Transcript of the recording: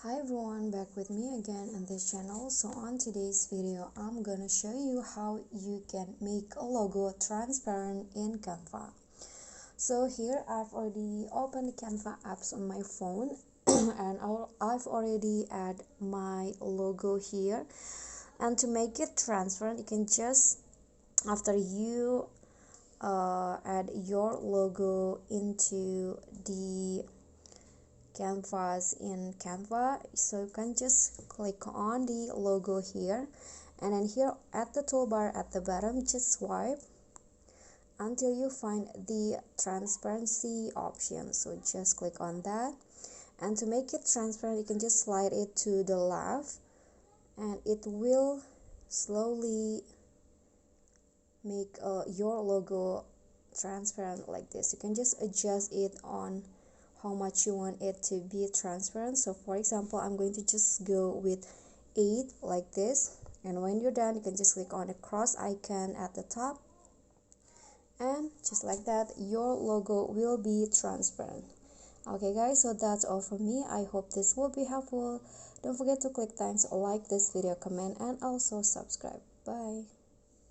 Hi everyone, back with me again on this channel. So on today's video I'm gonna show you how you can make a logo transparent in Canva. So here I've already opened the Canva apps on my phone and I've already add my logo here. And to make it transparent, you can just, after you add your logo into the canvas in Canva, so you can just click on the logo here, and then here at the toolbar at the bottom, just swipe until you find the transparency option. So just click on that, and to make it transparent you can just slide it to the left and it will slowly make your logo transparent like this. You can just adjust it on how much you want it to be transparent. So for example, I'm going to just go with 8 like this, and when you're done you can just click on the cross icon at the top, and just like that your logo will be transparent. Okay guys, so that's all from me. I hope this will be helpful. Don't forget to click thanks, like this video, comment, and also subscribe. Bye.